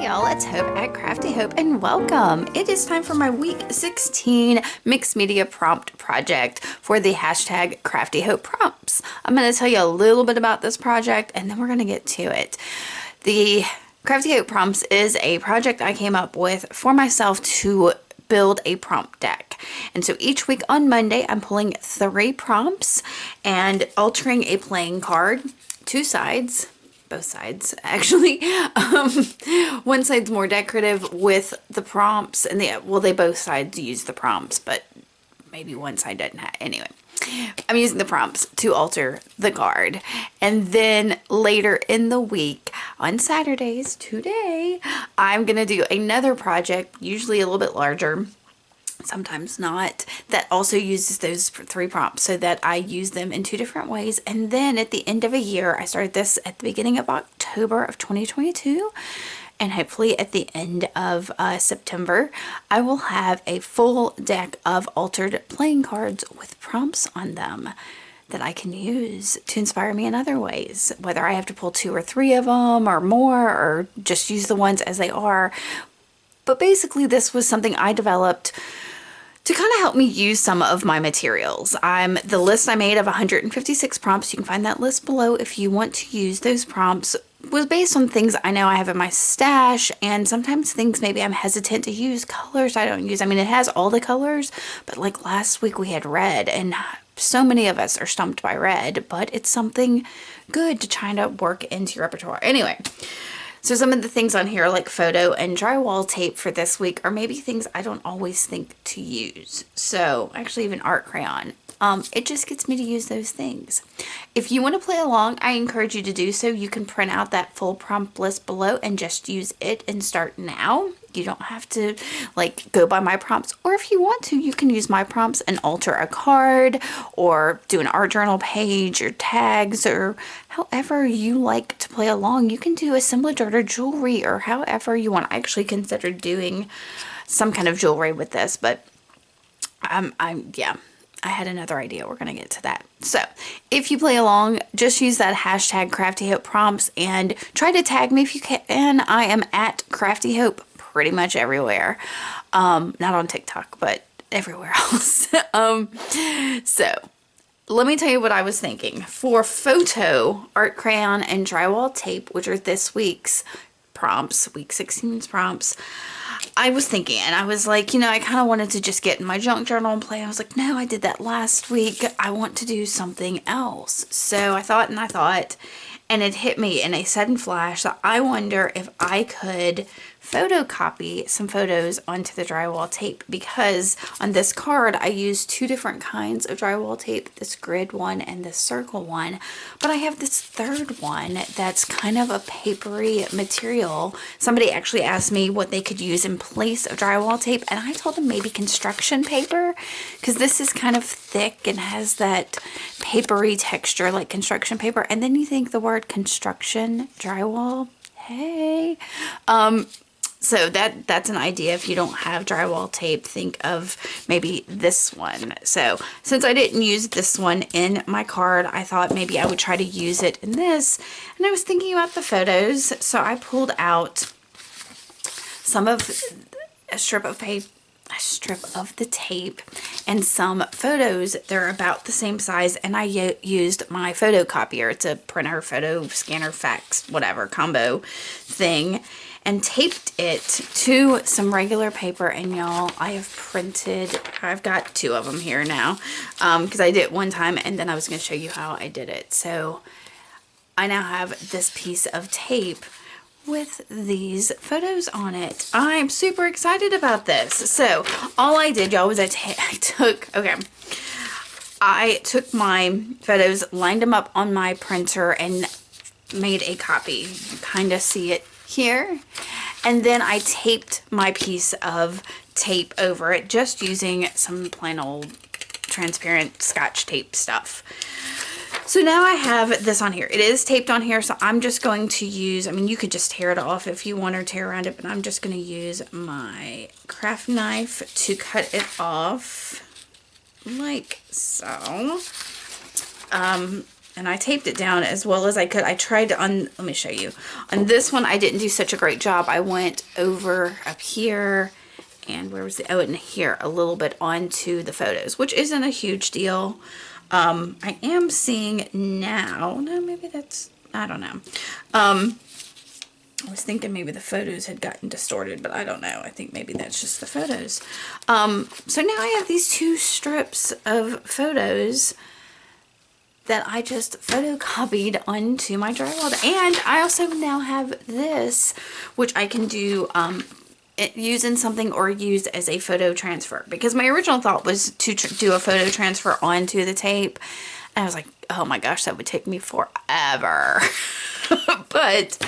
Hey y'all, it's Hope at Crafty Hope and welcome. It is time for my week 16 mixed media prompt project for the hashtag Crafty Hope prompts. I'm going to tell you a little bit about this project and then we're going to get to it. The Crafty Hope prompts is a project I came up with for myself to build a prompt deck. And so each week on Monday, I'm pulling 3 prompts and altering a playing card, 2 sides. Both sides actually. One side's more decorative with the prompts and they both sides use the prompts, but maybe one side doesn't have. Anyway, I'm using the prompts to alter the card. And then later in the week on Saturdays, today, I'm gonna do another project, usually a little bit larger, sometimes not, that also uses those 3 prompts so that I use them in 2 different ways. And then at the end of a year, I started this at the beginning of October of 2022, and hopefully at the end of September, I will have a full deck of altered playing cards with prompts on them that I can use to inspire me in other ways, whether I have to pull 2 or 3 of them or more, or just use the ones as they are. But basically this was something I developed to kind of help me use some of my materials. The list I made of 156 prompts, you can find that list below if you want to use those prompts, was based on things I know I have in my stash, and sometimes things maybe I'm hesitant to use, colors I don't use. I mean, it has all the colors, but like last week we had red, and so many of us are stumped by red, but it's something good to try to work into your repertoire. Anyway, so some of the things on here like photo and drywall tape for this week are maybe things I don't always think to use. So actually even art crayon. It just gets me to use those things. If you want to play along, I encourage you to do so. You can print out that full prompt list below and just use it and start now. You don't have to like go by my prompts, or if you want to, you can use my prompts and alter a card or do an art journal page or tags, or however you like to play along. You can do assemblage art or jewelry or however you want. I actually considered doing some kind of jewelry with this, but yeah, I had another idea. We're going to get to that. So if you play along, just use that hashtag Crafty Hope prompts and try to tag me if you can. I am at Crafty Hope pretty much everywhere. Not on TikTok, but everywhere else. So let me tell you what I was thinking. For photo, art crayon, and drywall tape, which are this week's prompts, week 16's prompts, I was thinking, and I was like, you know, I kind of wanted to just get in my junk journal and play. I was like, no, I did that last week. I want to do something else. So I thought, and it hit me in a sudden flash that I wonder if I could photocopy some photos onto the drywall tape, because on this card I used 2 different kinds of drywall tape, this grid one and this circle one, but I have this third one that's kind of a papery material. Somebody actually asked me what they could use in place of drywall tape, and I told them maybe construction paper, because this is kind of thick and has that papery texture like construction paper. And then you think the word construction, drywall, hey, so that's an idea. If you don't have drywall tape, think of maybe this one. So since I didn't use this one in my card, I thought maybe I would try to use it in this. And I was thinking about the photos, so I pulled out some of a strip of the tape and some photos. They're about the same size, and I used my photocopier. It's a printer, photo scanner, fax, whatever combo thing, and taped it to some regular paper. And y'all, I've got 2 of them here now, because I did it one time and then I was going to show you how I did it. So I now have this piece of tape with these photos on it. I'm super excited about this. So all I did, y'all, was I took my photos, lined them up on my printer, and made a copy. You kind of see it here. And then I taped my piece of tape over it, just using some plain old transparent Scotch tape stuff. So now I have this on here. It is taped on here, so I'm just going to use, I mean, you could just tear it off if you want, or tear around it, but I'm just going to use my craft knife to cut it off like so. and I taped it down as well as I could. I tried to let me show you. On this one, I didn't do such a great job. I went over up here, and where was the, oh, and here, a little bit onto the photos, which isn't a huge deal. I am seeing now, no, maybe that's, I don't know. I was thinking maybe the photos had gotten distorted, but I don't know. I think maybe that's just the photos. So now I have these 2 strips of photos that I just photocopied onto my drywall. And I also now have this, which I can do use in something or use as a photo transfer. Because my original thought was to do a photo transfer onto the tape. And I was like, oh my gosh, that would take me forever. But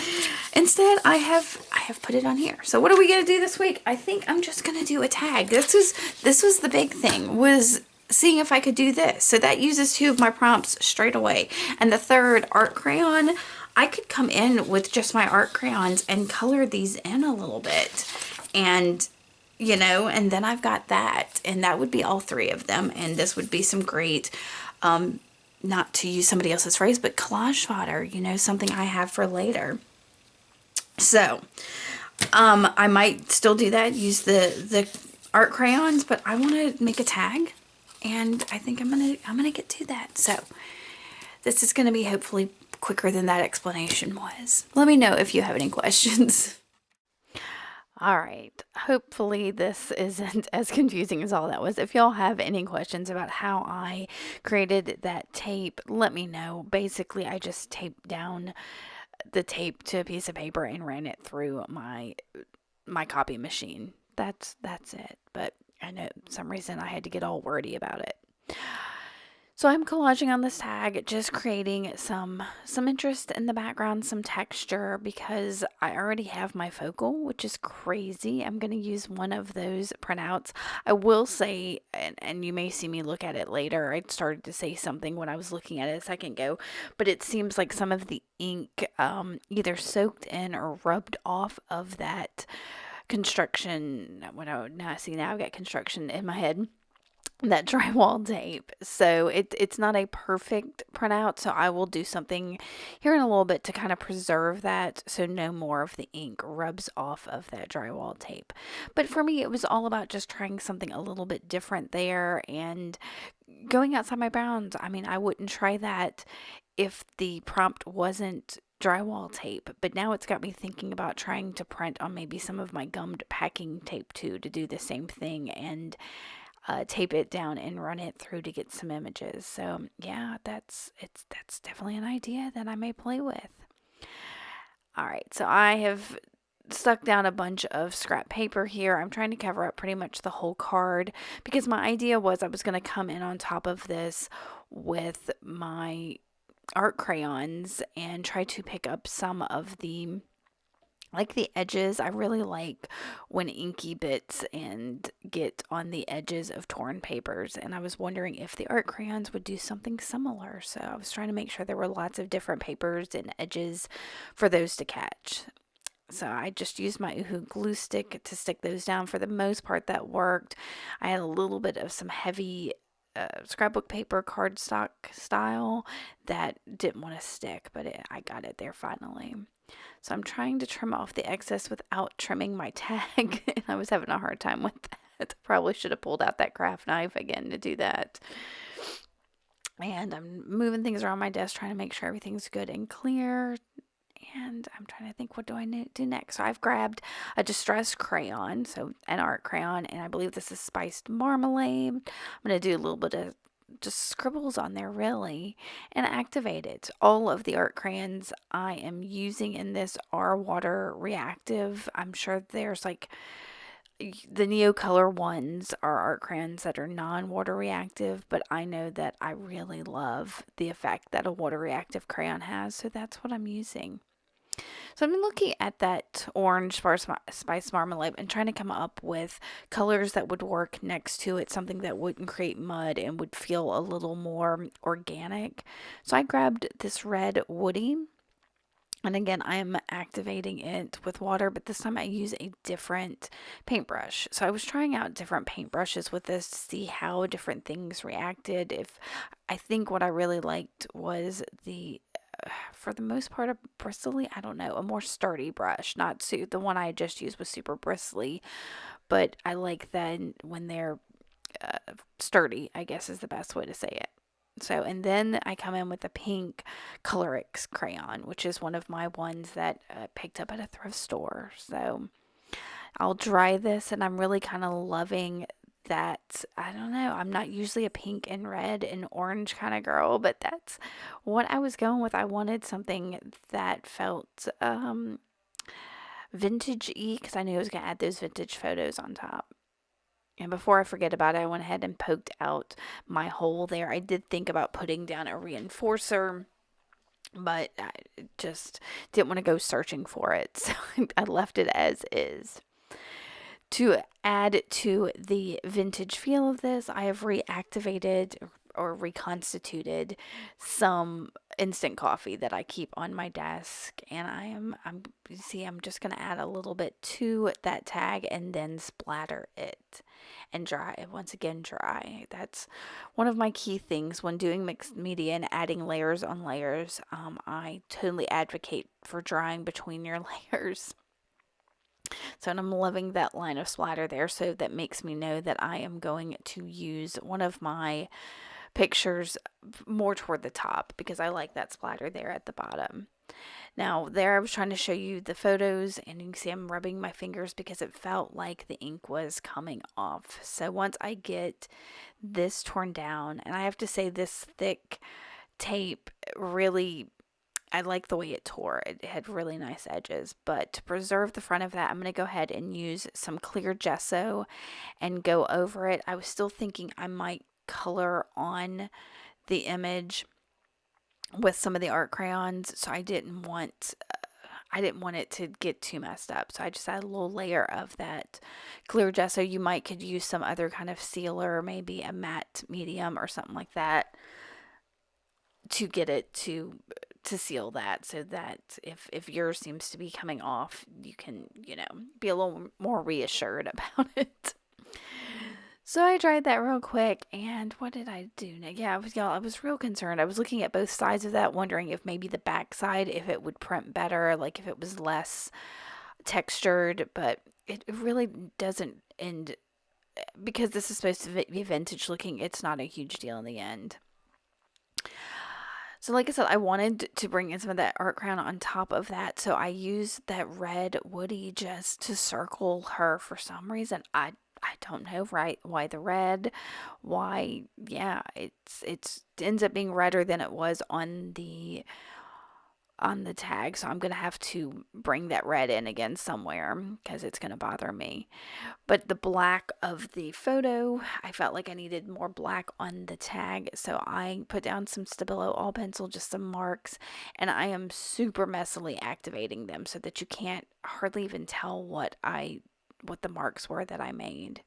instead I have put it on here. So what are we going to do this week? I think I'm just going to do a tag. This was the big thing, was seeing if I could do this. So that uses 2 of my prompts straight away. And the third, art crayon, I could come in with just my art crayons and color these in a little bit. And, you know, and then I've got that. And that would be all 3 of them. And this would be some great, not to use somebody else's phrase, but collage fodder, you know, something I have for later. So, I might still do that, use the art crayons, but I want to make a tag. And I think I'm gonna get to that. So this is gonna be hopefully quicker than that explanation was. Let me know if you have any questions. All right, hopefully this isn't as confusing as all that was. If y'all have any questions about how I created that tape, let me know. Basically, I just taped down the tape to a piece of paper and ran it through my copy machine. That's it. But I know for some reason I had to get all wordy about it. So I'm collaging on this tag, just creating some interest in the background, some texture, because I already have my focal, which is crazy. I'm going to use one of those printouts. I will say, and you may see me look at it later, I started to say something when I was looking at it a second ago, but it seems like some of the ink either soaked in or rubbed off of that construction. Now I've got construction in my head. That drywall tape. So it's not a perfect printout, so I will do something here in a little bit to kind of preserve that so no more of the ink rubs off of that drywall tape. But for me, it was all about just trying something a little bit different there and going outside my bounds. I mean, I wouldn't try that if the prompt wasn't drywall tape, but now it's got me thinking about trying to print on maybe some of my gummed packing tape too, to do the same thing and tape it down and run it through to get some images. So yeah, that's definitely an idea that I may play with. All right, so I have stuck down a bunch of scrap paper here. I'm trying to cover up pretty much the whole card because my idea was I was going to come in on top of this with my art crayons and try to pick up some of the edges. I really like when inky bits and get on the edges of torn papers, and I was wondering if the art crayons would do something similar. So I was trying to make sure there were lots of different papers and edges for those to catch. So I just used my Uhu glue stick to stick those down. For the most part, that worked. I had a little bit of some heavy scrapbook paper, cardstock style, that didn't want to stick, but I got it there finally. So I'm trying to trim off the excess without trimming my tag, and I was having a hard time with that. Probably should have pulled out that craft knife again to do that. And I'm moving things around my desk, trying to make sure everything's good and clear. And I'm trying to think, what do I need to do next? So I've grabbed a distress crayon, so an art crayon, and I believe this is spiced marmalade. I'm going to do a little bit of just scribbles on there really and activate it. All of the art crayons I am using in this are water reactive. I'm sure there's like the Neocolor ones are art crayons that are non-water reactive, but I know that I really love the effect that a water reactive crayon has, so that's what I'm using. So I've been looking at that orange spice marmalade and trying to come up with colors that would work next to it, something that wouldn't create mud and would feel a little more organic. So I grabbed this red woody, And again, I am activating it with water, but this time I use a different paintbrush. So I was trying out different paintbrushes with this to see how different things reacted. If I think what I really liked was for the most part, a bristly, I don't know, a more sturdy brush. Not the one I just used was super bristly, but I like that when they're sturdy, I guess is the best way to say it. So, and then I come in with the pink Colorix crayon, which is one of my ones that I picked up at a thrift store. So I'll dry this, and I'm really kind of loving that. I don't know, I'm not usually a pink and red and orange kind of girl, but that's what I was going with. I wanted something that felt vintage-y because I knew I was going to add those vintage photos on top. And before I forget about it, I went ahead and poked out my hole there. I did think about putting down a reinforcer, but I just didn't want to go searching for it. So I left it as is. To add to the vintage feel of this, I have reactivated or reconstituted some instant coffee that I keep on my desk, and I'm just going to add a little bit to that tag and then splatter it and dry it. Once again, dry. That's one of my key things when doing mixed media and adding layers on layers. I totally advocate for drying between your layers. So, and I'm loving that line of splatter there. So that makes me know that I am going to use one of my pictures more toward the top because I like that splatter there at the bottom. Now, there I was trying to show you the photos, and you can see I'm rubbing my fingers because it felt like the ink was coming off. So once I get this torn down, and I have to say this thick tape really, I like the way it tore. It had really nice edges, but to preserve the front of that, I'm going to go ahead and use some clear gesso and go over it. I was still thinking I might color on the image with some of the art crayons, so I didn't want it to get too messed up. So I just added a little layer of that clear gesso. You could use some other kind of sealer, maybe a matte medium or something like that, to get it to seal that, so that if yours seems to be coming off, you can, be a little more reassured about it. So I tried that real quick, and what did I do? Yeah, I was real concerned. I was looking at both sides of that, wondering if maybe the back side, if it would print better, like if it was less textured, but it really doesn't end, because this is supposed to be vintage looking, it's not a huge deal in the end. So like I said, I wanted to bring in some of that art crayon on top of that, so I used that red woody just to circle her for some reason. I don't know why the red, why, yeah, it ends up being redder than it was on the tag, so I'm gonna have to bring that red in again somewhere because it's gonna bother me. But the black of the photo, I felt like I needed more black on the tag, so I put down some Stabilo all pencil, just some marks, and I am super messily activating them so that you can't hardly even tell what the marks were that I made.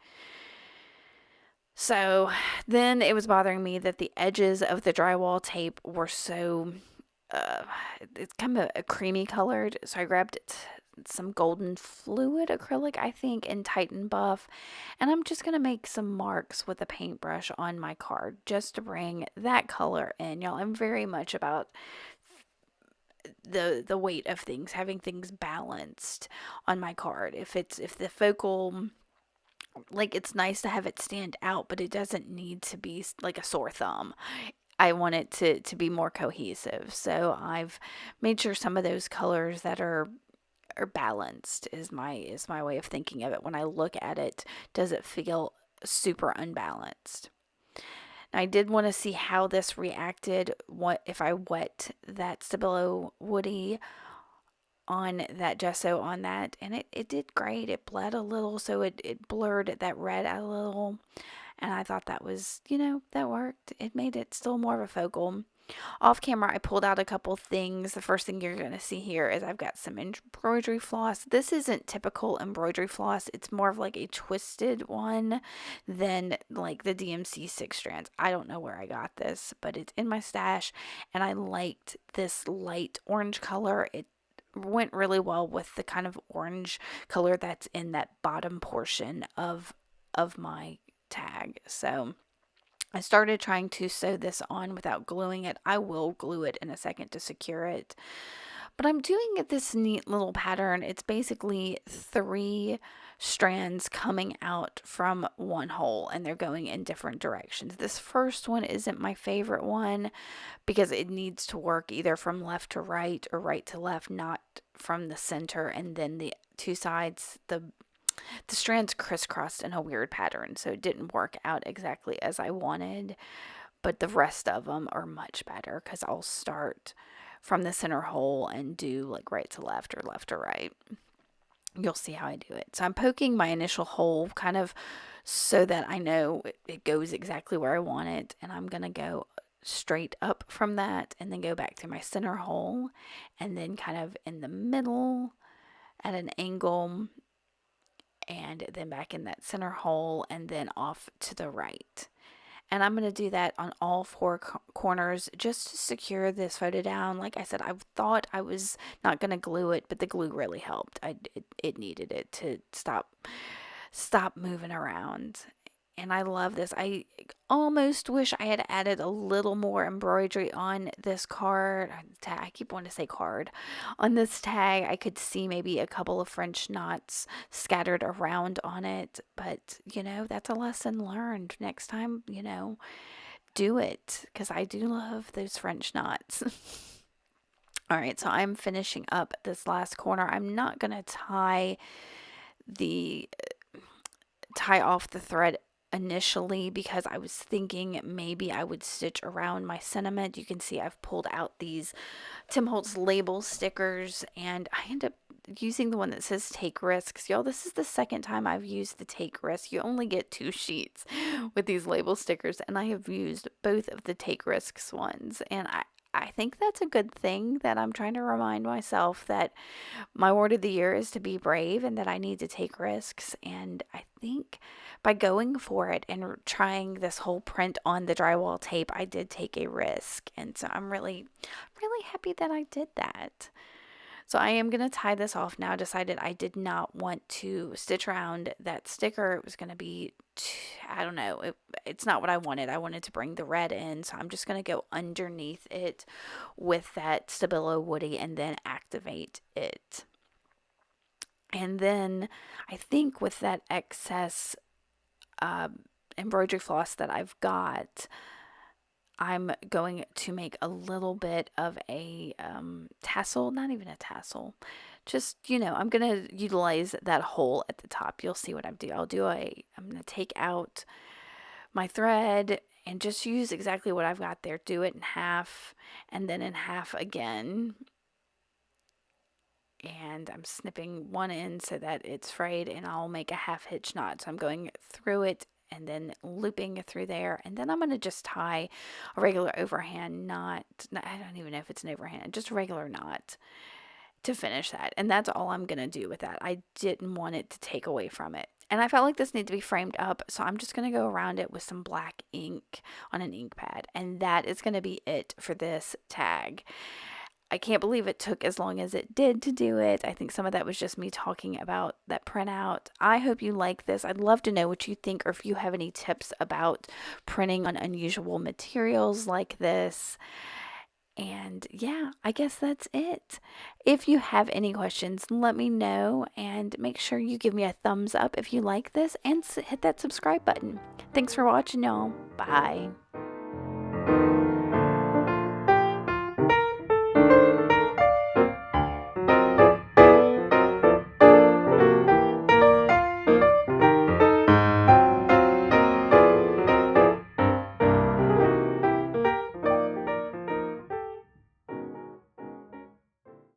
So then it was bothering me that the edges of the drywall tape were so it's kind of a creamy colored, so I grabbed some golden fluid acrylic, I think, in Titan Buff, and I'm just gonna make some marks with a paintbrush on my card just to bring that color in. Y'all, I'm very much about the weight of things, having things balanced on my card. If the focal, like, it's nice to have it stand out, but it doesn't need to be like a sore thumb. I want it to be more cohesive. So I've made sure some of those colors that are balanced is my way of thinking of it. When I look at it, does it feel super unbalanced? Now, I did want to see how this reacted. What if I wet that Stabilo Woody on that gesso on that, and it did great. It bled a little, so it blurred that red out a little. And I thought that was, that worked. It made it still more of a focal. Off camera, I pulled out a couple things. The first thing you're going to see here is I've got some embroidery floss. This isn't typical embroidery floss. It's more of like a twisted one than like the DMC 6 strands. I don't know where I got this, but it's in my stash, and I liked this light orange color. went really well with the kind of orange color that's in that bottom portion of my tag. So I started trying to sew this on without gluing it. I will glue it in a second to secure it. But I'm doing this neat little pattern. It's basically 3 strands coming out from one hole, and they're going in different directions. This first one isn't my favorite one because it needs to work either from left to right or right to left, not from the center. And then the 2 sides, the strands crisscrossed in a weird pattern, so it didn't work out exactly as I wanted. But the rest of them are much better because I'll start from the center hole and do like right to left or left to right. You'll see how I do it. So I'm poking my initial hole kind of so that I know it goes exactly where I want it, and I'm going to go straight up from that and then go back to my center hole and then kind of in the middle at an angle and then back in that center hole and then off to the right. And I'm going to do that on all 4 corners just to secure this photo down. Like I said, I thought I was not going to glue it, but the glue really helped. It needed it to stop moving around. And I love this. I almost wish I had added a little more embroidery on this card. I keep wanting to say card. On this tag, I could see maybe a couple of French knots scattered around on it. But, that's a lesson learned. Next time, do it. Because I do love those French knots. All right, so I'm finishing up this last corner. I'm not going to tie off the thread initially because I was thinking maybe I would stitch around my sentiment. You can see I've pulled out these Tim Holtz label stickers, and I end up using the one that says take risks. Y'all, this is the second time I've used the take risk. You only get 2 sheets with these label stickers, and I have used both of the take risks ones, and I think that's a good thing, that I'm trying to remind myself that my word of the year is to be brave and that I need to take risks. And I think by going for it and trying this whole print on the drywall tape, I did take a risk. And so I'm really, really happy that I did that. So I am going to tie this off now. I decided I did not want to stitch around that sticker. It was going to be, I don't know, it's not what I wanted. I wanted to bring the red in, so I'm just going to go underneath it with that Stabilo Woody and then activate it. And then I think with that excess embroidery floss that I've got, I'm going to make a little bit of a tassel, not even a tassel, just, I'm going to utilize that hole at the top. You'll see what I'm doing. I'm going to take out my thread and just use exactly what I've got there. Do it in half and then in half again. And I'm snipping one end so that it's frayed, and I'll make a half hitch knot. So I'm going through it and then looping through there, and then I'm going to just tie a regular overhand knot. I don't even know if it's an overhand, just a regular knot to finish that. And that's all I'm going to do with that. I didn't want it to take away from it. And I felt like this needed to be framed up, so I'm just going to go around it with some black ink on an ink pad. And that is going to be it for this tag. I can't believe it took as long as it did to do it. I think some of that was just me talking about that printout. I hope you like this. I'd love to know what you think, or if you have any tips about printing on unusual materials like this. And yeah, I guess that's it. If you have any questions, let me know, and make sure you give me a thumbs up if you like this, and hit that subscribe button. Thanks for watching, y'all. Bye.